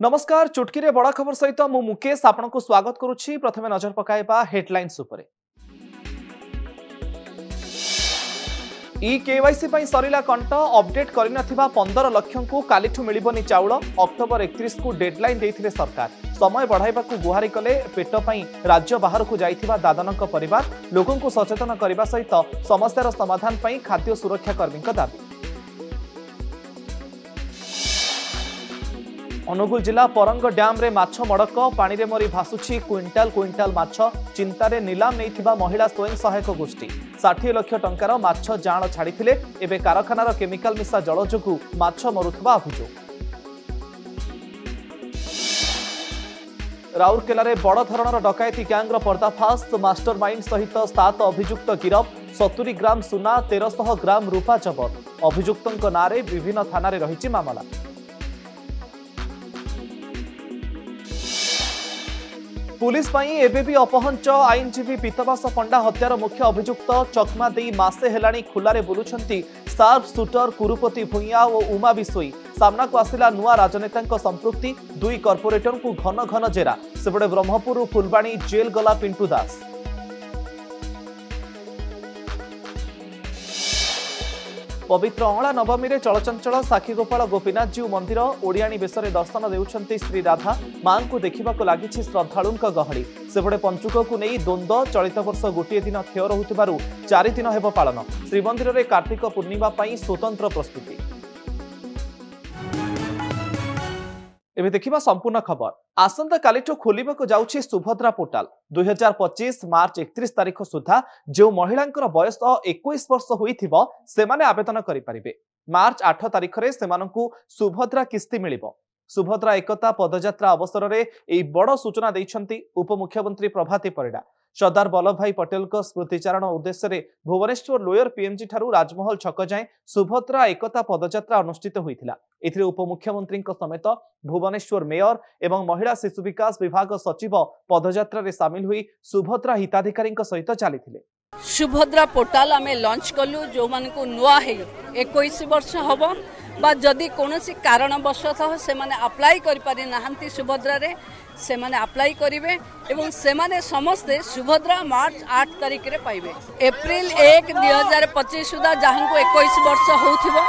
नमस्कार चुटकी रे बड़ा खबर सहित मु मुकेश आपण को स्वागत करुछि। प्रथमे नजर पकाइबा हेडलाइंस उपरे। ई केवाईसी पई सरिला कंट अपडेट करि नथिबा 15 लाख को कालिठु मिलिबनी चाउल। अक्टोबर 31 को डेडलाइन देथिले सरकार। समय बढ़ाइबा को गुहारी कले पेट पई राज्य बाहर को जाइथिबा दादनक परिवार। लोगों को सचेतन करिबा सहित समस्यार समाधान पई खाद्य सुरक्षा कर्मी का दाबी। अनुगुल जिला परंग डैम रे माछ मड़क पानी रे मरी भासुछि क्विंटाल क्विंटाल माछ। चिंतारे नीलाम नैथिबा महिला स्वयं सहायक गोष्ठी 60 लाख टंकार माछ जाळ छाड़िथिले। एबे कारखानार केमिकल मिसा जल जोगु माछ मरुथबा अभियोग। राउरकेला रे बड़ धरणर डकायती गैंगर पर्दाफाश। मास्टरमाइंड सहित 7 अभियुक्त गिरफ। 70 ग्राम सुना 1300 ग्राम रूपा जबत। अभियुक्तଙ୍କ नारे विभिन्न थाना रे रहिछि मामला। पुलिस पई एबे भी अपहंच। आईनजीवी पीतवास पंडा हत्यार मुख्य अभियुक्त चकमा देई मासे हेलाणी खुलारे बुलुछंती शार्प शूटर कुरुपति भुइया और उमा बिसोई। सामना को आसिला नुआ राजनेता संपृक्ति। दुई कॉर्पोरेटर को घन घन जेरा। सेपटे ब्रह्मपुर फुलबाणी जेल गला पिंटू दास। पवित्र अँला नवमी रे चलचंचल साक्षीगोपाल गोपीनाथ जीव मंदिर। ओडियाणी बेशरे दर्शन देउछंती श्री राधा। मां को देखा लगी श्रद्धालुंक गहली। सेपटे पंचुक को नहीं द्वंद्व। चलित वर्ष गोटे दिन क्षय रहुथिबारु 4 दिन हेब पालन। श्रीमंदिर रे कार्तिक पूर्णिमा पई स्वतंत्र प्रस्तुति। एबे देखिबा संपूर्ण खबर। आसंता कालिठु खोलिबाको जाउछि सुभद्रा पोर्टाल। 2025 मार्च 31 तारिख सुधा जो महिलांकर बयस 21 वर्ष होइथिबो सेमाने आवेदन करि परिबे। मार्च 8 तारिख रे सेमानंकु सुभद्रा किस्ती मिलिबो। सुभद्रा एकता पदयात्रा अवसर रे एई बड़ सूचना दैछंती उपमुख्यमंत्री प्रभाती परिडा। सरदार वल्लभ भाई पटेल को स्मृतिचारण उद्देश्य रे भुवनेश्वर लोयर पीएमजी ठारू राजमहल छक जाए सुभद्रा एकता पदयात्रा अनुष्ठित होइथिला। एथिरे उपमुख्यमंत्री समेत भुवनेश्वर मेयर एवं महिला शिशु विकास विभाग सचिव पदयात्रा रे शामिल हुई सुभद्रा हिताधिकारी सहित चलीथिले। सुभद्रा पोर्टाल आमे लॉन्च कलु जो मान को नुआ है 21 वर्ष हबो बा जदि कोनोसी कारणवशतः से माने अप्लाई करि पारि नाहंती सुभद्रा रे से माने अप्लाई करिवे एवं से माने समस्ते सुभद्रा मार्च 8 तारिख रे पाइबे। अप्रैल 1 2025 सुधा जहां को 21 वर्ष होउथिबो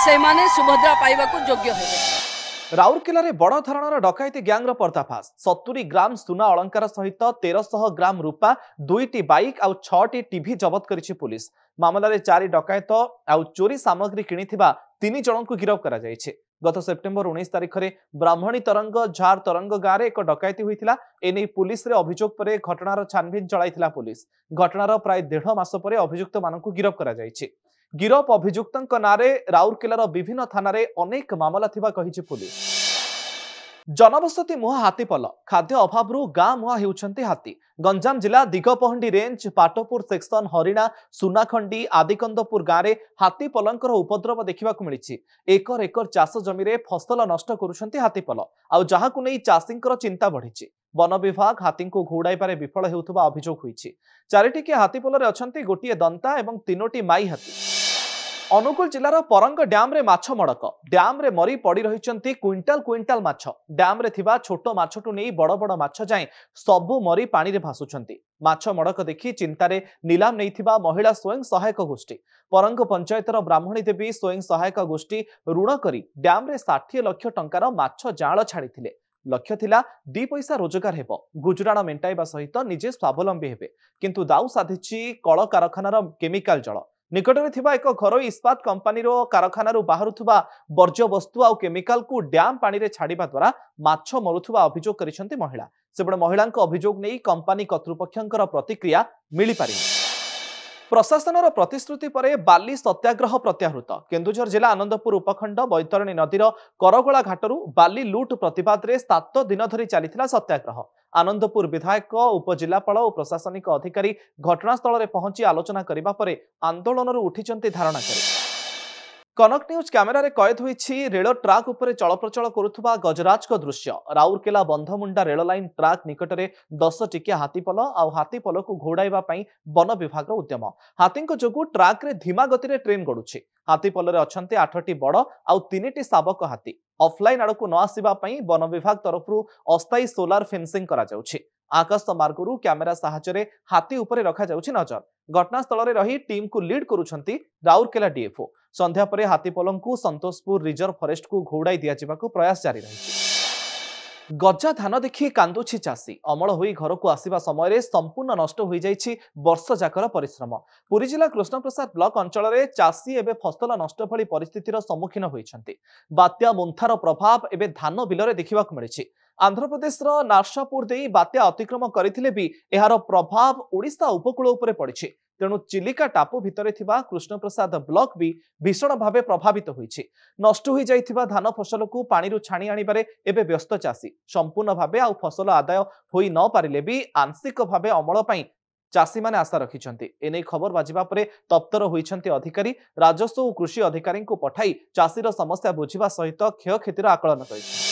से माने सुभद्रा पाइबा को योग्य हेबे। राउरकेला रे बड़ धरणर डकायती गैंगर पर्दाफाश। 70 ग्राम सुना अलंकार सहित 1300 ग्राम रूपा 2टी बाइक आउ 6टी टीवी जबत करिछि पुलिस। मामला रे 4 डकायत आउ चोरी सामग्री किनिथिबा 3 जन को गिरफ्त करा जायछि। गत सेप्टेम्बर 19 तारिख रे ब्राह्मणी तरंग झार तरंग गाँव एक डकायती होइथिला। एने पुलिस रे अभियोग परे घटनार छानबीन चलाइथिला पुलिस। घटनार प्राय 1.5 मास परे अभियुक्त मानकु गिरफ्त करा जायछि। गिरफ अभियुक्तଙ୍କ नारे राउरकेलार विभिन्न थाना रे अनेक मामला थिबा कहिछि पुलिस। जनबसती मुहा हातीपल। खाद्य अभावरू गाँ मुहा हेउछंती हाथी। गंजाम जिला दिगपहंडी रेंज पाटपुर सेक्शन हरिणा सुनाखंडी आदिकंदपुर गाँव में हाथीपलंकर उपद्रव देखा मिली। एकर एकर चाष जमी रे फसल नष्ट करुछंती हाथीपल। आउ जहाकु नै चाषींकर चिंता बढ़ी। वन विभाग हाथी को घौड़ाइबारे विफल हेउथबा अभियोग होईछि। 4टिकिया हाथीपल रे अछंती गोटिए दंता एवं 3टी माई हाथी। अनुगुल जिलार परंग डैम रे माछ मड़क। डैम रे मरी पड़ी रहिचंती क्विंटाल क्विंटाल माछ। डैम रे थिबा छोटो माछटु नै बड़ बड़ माछ जाए सबु मरी पानी रे भासुचंती। माछ मड़क देखि चिंतारे नीलाम नैथिबा महिला स्वयं सहायक गोष्ठी। परंग पंचायतर ब्राह्मणी देवी स्वयं सहायक गोष्ठी ऋण करी डैम रे 60 लाख टंकार माछ जाळ छाड़िथिले। लक्ष्य थिला 2 पैसा रोजगार हेबो, गुजराण मेंटाइबा सहित निजे स्वावलंबी हेबे। किंतु दाउ साधिछि कल कारखानार केमिकल जल। निकटरे थिबा एक घरोई इस्पात कंपानी रो कारखानारू बाहरुथुबा वर्ज्य वस्तु आउ केमिकल को डैम पानी रे छाड़िबा द्वारा माछ मरुथुबा अभियोग करिसंती महिला। सेबडे महिलांक अभियोग नै कंपानी कर्तृपक्षंकर प्रतिक्रिया मिली पारि। प्रशासनर प्रतिश्रुति परे बाली सत्याग्रह प्रत्याहृत। केन्दुझर जिला आनंदपुर उपखंड बैतरणी नदीर करगोला घाटरू बाली लुट प्रतिवाद रे 7 दिन धरी चलीथिला सत्याग्रह। आनंदपुर विधायक उपजिलापाल और प्रशासनिक अधिकारी घटनास्थल में पहुंची आलोचना करने पर आंदोलन उठिचंती धारणाकारी। कनक न्यूज कैमेरा कैद होईछि रेल ट्राक उपरे चलप्रचल करुवा गजराज दृश्य। राउरकेला बंधमुंडा रेल लाइन ट्राक निकटरे 10 टिकिया हाथीपल आउ हाथीपल को घोड़ाइबा पई वन विभाग उद्यम। हाथी जोगु ट्राक रे धीमा गति रे ट्रेन गड़ुछि। हाथीपल रे अछंती 8टी बड़ आउ 3टी शावक हाथी। ऑफलाइन आड़कू न आसीबा पई वन विभाग तरफरु अस्थायी सोलार फेंसिंग करा जाउछि। आकाश मार्गरू कैमेरा साहाय्य हाथी उपरे रखा जाउछि नजर। घटनास्थल रे रही टीम को लीड करुछंती राउरकेला डीएफओ। संध्या परे हाथीपल को संतोषपुर रिजर्व फॉरेस्ट को घोड़ाई दिया जिबाकू प्रयास जारी रही। गजा धान देखि कांदुछि चाषी। अमल होई घर को आसीबा समय रे संपूर्ण नष्ट होई जाइछि वर्ष जाकर परिश्रम। पुरी जिला कृष्णप्रसाद ब्लॉक अंचल रे चाषी एबे फसल नष्ट भली परिस्थितिर सम्मुखीन होइछन्ति। बात्या मुंथार प्रभाव एबे धान बिल रे देखिबाकू मिलिछि। आंध्र प्रदेश रो नारसापुर देई बात्या अतिक्रम करथिले भी एहार प्रभाव ओडिशा उपकूल उपरे पड़िछि। तेणु चिलिका टापू भितरे थिबा कृष्णप्रसाद ब्लॉक भी भीषण भावे प्रभावित होइछि। नष्ट होई जाइथिबा धान फसल को पानी रु छाणी आनिबारे एबे व्यस्त चाषी। संपूर्ण भावे आ फसल आदाय होई न पारिले भी आंशिक भावे अमल पई चाषी माने आशा रखिछन्ति। एनै खबर बाजिबा परे तप्तर होइछन्ति अधिकारी। राजस्व और कृषि अधिकारी को पठाई चाषीर समस्या बुझिबा सहित क्षयक्षतिर आकलन करिछि।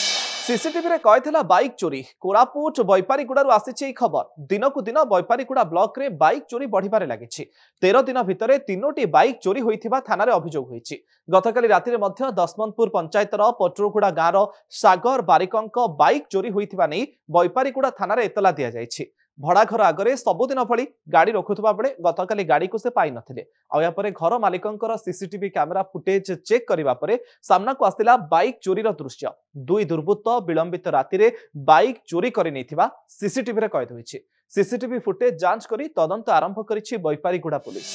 सीसीटीवी रे कयथिला बाइक चोरी। कोरापुट बैपारीगुड़ारू आसीछि खबर। दिनकू दिन बैपारीगुड़ा ब्लॉक रे बाइक चोरी बढ़िबारे लागिछि। 13 दिन भितरे 3टी बाइक चोरी होइथिबा थाना रे अभियोग होइछि। गतकाली राति रे मध्य दशमंतपुर पंचायतर पटरुगुड़ा गाँर सागर बारिकंक बाइक चोरी होइथिबा नै बैपारीगुड़ा थाना रे एतला दिया जाइछि। भड़ा घर आगरे सबुदिन भली गाड़ी रखुवा बेले गतकाली गाड़ी को से पाई नथिले। आयापरे घर मालिकंकर सीसीटीवी कैमेरा फुटेज चेक करिबा परे सामना को आसिला बाइक चोरीर दृश्य। दुई दुर्बृत्त विलंबित राति रे बाइक चोरी करि नैथिबा सीसीटीवी रे कैद होइछि। सीसीटीवी फुटेज जांच करी तदंत आरंभ करिछि बैपारीगुड़ा पुलिस।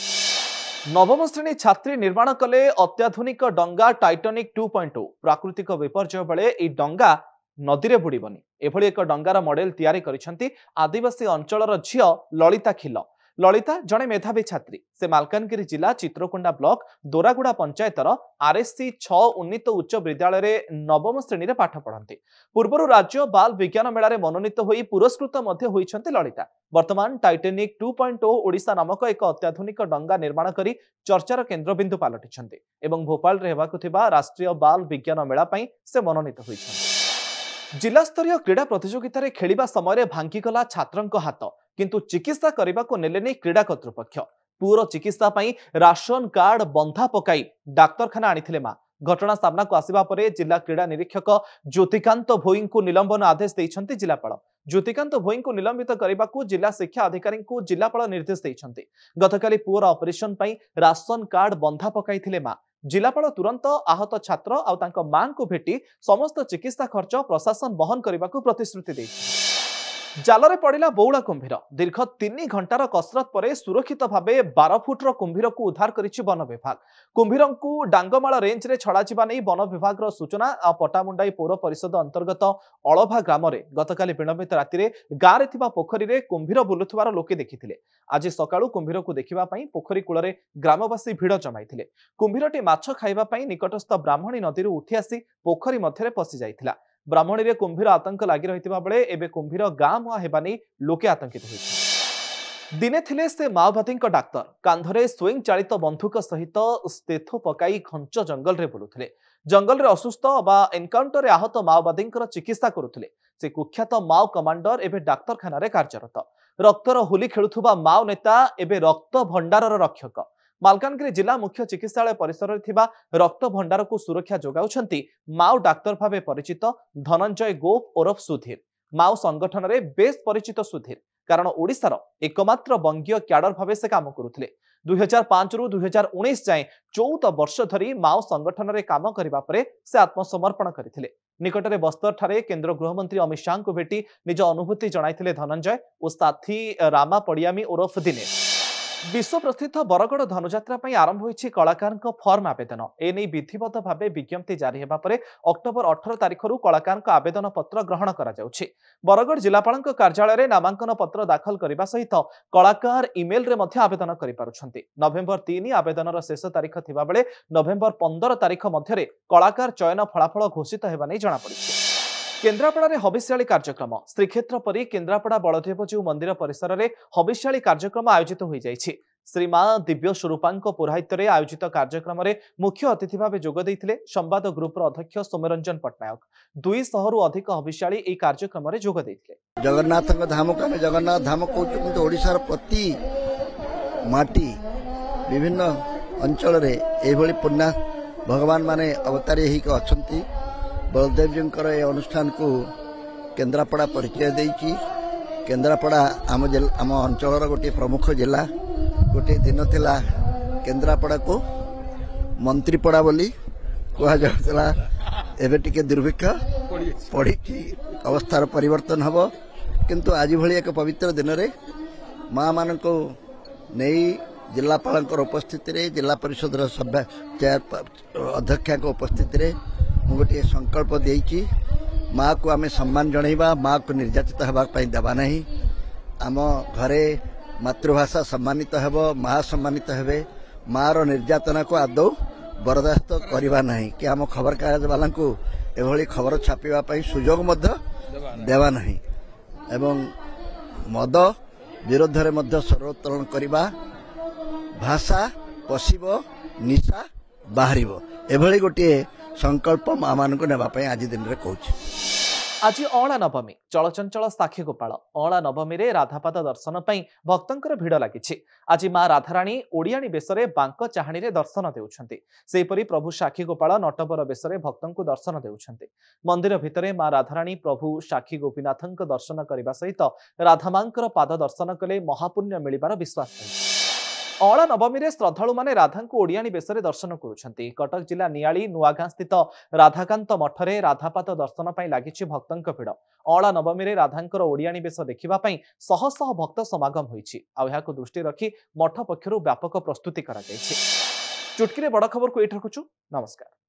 नवम श्रेणी छात्री निर्माण कले अत्याधुनिक डंगा टाइटानिक 2.0। प्राकृतिक विपर्यय बेले ए डंगा नदी रे बुड़ीबनी एभली एक डंगार मॉडल तैयारी करिसंती आदिवासी अंचलर झियो ललिता खिल। ललिता जणे मेधावी छात्री। से मालकानगिरी जिला चित्रकोंडा ब्लॉक दोरागुड़ा पंचायतर आरएससी 6 उन्नीत उच्च विद्यालय रे नवम श्रेणी रे पाठ पढ़ंती। पूर्वरु राज्य बाल विज्ञान मेला रे मनोनीत होई पुरस्कृत मध्य होइछंती ललिता। वर्तमान टाइटानिक 2.0 ओडिशा नामक एक अत्याधुनिक डंगा निर्माण करी चर्चार केन्द्रबिंदु पालटिछंती एवं भोपाल रे हेबाकु थिबा राष्ट्रीय बाल विज्ञान मेला पई से मनोनीत होइछंती। जिला स्तरीय क्रीड़ा प्रतियोगिता रे खेलिबा समय भांगीगला छात्रंक हाथ, किंतु चिकित्सा करने को नेलेनी क्रीड़ा कर्तृपक्ष। पुअर चिकित्सा पई राशन कार्ड बंधा पकाई डाक्तरखाना आनिथिले मां। घटना सामना को आसिबा परे जिला क्रीड़ा निरीक्षक ज्योतिकांत भोई को निलंबन आदेश देइछंती जिलापाल। ज्योतिकांत भोई को निलंबित करने को जिला शिक्षा अधिकारी को जिलापाल निर्देश देइछंती। गतकाली पुअर ऑपरेशन पई राशन कार्ड बंधा पकाइथिले मां। जिलापाल तुरंत आहत छात्र आउ तांको मां को भेटी समस्त चिकित्सा खर्च प्रशासन बहन करने को प्रतिश्रुति देइछि। जालरे पड़िला बौला कुंभीर। दीर्घ 3 घंटार कसरत परे सुरक्षित भावे 12 फुटर कुंभीर को उद्धार करिछि वन विभाग। कुंभीर को डांगमाल रेंज रे छड़ा जिबा नै वन विभाग सूचना। पटामुंडाई पौर परिषद अंतर्गत अलभा ग्राम रे गतकाली विलंबित राति रे गाँ रे थिबा पोखरी रे कुंभीर बुलुथुवार लोके देखिथिले। आज सकाळु कुंभीर को देखिबा पई पोखरी कूल रे ग्रामवासी भिड़ जमाइथिले। कुंभीरटी माछ खाइबा पई निकटस्थ ब्राह्मणी नदी रू उठी आसी पोखरी मध्यरे पसि जाइथिला। ब्राह्मणी रे कुंभीर आतंक लागि रहितिबा बेले एबे कुंभीर गाँ मुआ हेबानी लोके आतंकित होइछि। दिने थिले से माओवादी डाक्तर कांधरे स्वयं चालित बंधुक सहित स्टेथो पकाई घंच जंगल रे बुलुथिले। जंगल रे असुस्थ बा एनकाउंटर रे आहत माओवादी चिकित्सा करुथिले। से कुख्यात माओ कमांडर एबे डाक्तरखाना रे कार्यरत। रक्तर होली खेलुथुबा माओ नेता एबे रक्त भंडारर रक्षक। मालकानगिरी जिला मुख्य चिकित्सालय परिसर में रक्त भंडार को सुरक्षा जोगाउछंती माओ डाक्तर भावे परिचित धनंजय गोप ओरफ सुधीर। माओ संगठन रे बेस परिचित सुधीर कारण ओडिशार एकमात्र बंगीय क्याडर भावे से काम करुथिले। 2005 रु 2019 जाए 14 वर्ष धरी माओ संगठन रे काम करिबा परे से आत्मसमर्पण करथिले। निकटरे बस्तर ठारे केंद्र गृहमंत्री अमित शाह को भेटी निज अनुभूति जणाइथिले धनंजय और साथी रामा पड़ियामी ओरफ दिनेश। विश्व प्रसिद्ध बरगड़ धनुजात्रा आरंभ होइछि कलाकार फर्म आवेदन। एने विधिवत भावे विज्ञप्ति जारी हेबा परे अक्टोबर 18 तारिख आवेदन पत्र ग्रहण करा जाउछि। बरगड़ जिलापाल कार्यालय रे नामांकन पत्र दाखल करने सहित कलाकार इमेल रे मध्य आवेदन करि पारुछन्ति। नवेम्बर 3 आवेदनर शेष तारिख थिबा बेले नवेम्बर 15 तारिख मध्यरे कलाकार चयन फलाफल घोषित हेबा नै जणा पड़िछि। केन्द्रापड़ा हबिष्याली कार्यक्रम श्रीक्षेत्र परी केन्द्रापड़ा बलदेवजीउ मंदिर परिसर में हबिष्याली कार्यक्रम आयोजित हो जाइछि। श्री मां दिव्य स्वरूपा पौराहित्य आयोजित कार्यक्रम में मुख्य अतिथि भाव जोगदे संवाद ग्रुपर अध्यक्ष सौम्यरंजन पट्टनायक 200 रु अधिक हविष्याली यह कार्यक्रम में जोगदे जगन्नाथ धाम को आम जगन्नाथ धाम कहूँ ओडिशार प्रति माटी विभिन्न अंचल रे पुण्य भगवान माने अवतारी अच्छा बलदेव जी ये अनुष्ठान को केन्द्रापड़ा परिचय देकी केन्द्रापड़ा आम अंचल गोटे प्रमुख जिला गोटे दिन थिला केन्द्रापड़ा को मंत्रीपड़ा बोली कहला एबे टिके दुर्भिक्ष पड़ी अवस्थार परिवर्तन हब किंतु आज भली एक पवित्र दिन रे माँ मान को नहीं जिलापाल उपस्थिति रे जिला परिषद सभ्य अध्यक्षा उपस्थिति रे गोटे संकल्प देकी माँ को आम सम्मान जनइबा माँ को निर्यातित होगापी देवा नहीं आम घरे मातृभाषा सम्मानित हेब माँ सम्मानित हेबे माँ रो निर्यातना को आदौ बरदास्त करवा नहीं कि आम खबर कागज वाला को एभली खबर छापा सुजोग देवा नहीं एवं मद विरोध में स्वर करवा भाषा पशिब निशा बाहर एभली गोटे संकल्प माँ मान को नेबापी आज दिन में कहूँ। आज अणा नवमी चलचंचल साक्षी गोपाल अणा नवमी रे राधापाद दर्शन पई भक्तंकर भिड़ लागिछि। आज मां राधाराणी ओडियाणी बेसरे बांक चाहाणी रे दर्शन देउछन्ति। सेहिपरि प्रभु साक्षी गोपाल नटबर बेसरे भक्तंकु दर्शन देउछन्ति। मंदिर भितरे मां राधाराणी प्रभु साक्षी गोपीनाथंक दर्शन करबा सहित राधामांकर पाद दर्शन कले महापुण्य मिलिबार विश्वास अछि। अणा नवमी रे श्रद्धालु माने राधा को ओडियाणी बेसरे दर्शन करुछन्ति। कटक जिला नियाली नुआगां स्थित राधाकांत मठरे राधापाद दर्शन पई लागिछि भक्तंक भिड़। अणा नवमी रे राधांकर ओडियाणी बेस देखिबा पई शह शह भक्त समागम होईछि। आ एहाको दृष्टि रखी मठ पक्षरु व्यापक प्रस्तुति करा जायछि। चुटकी रे बड़ खबर को एठ रखुछु। नमस्कार।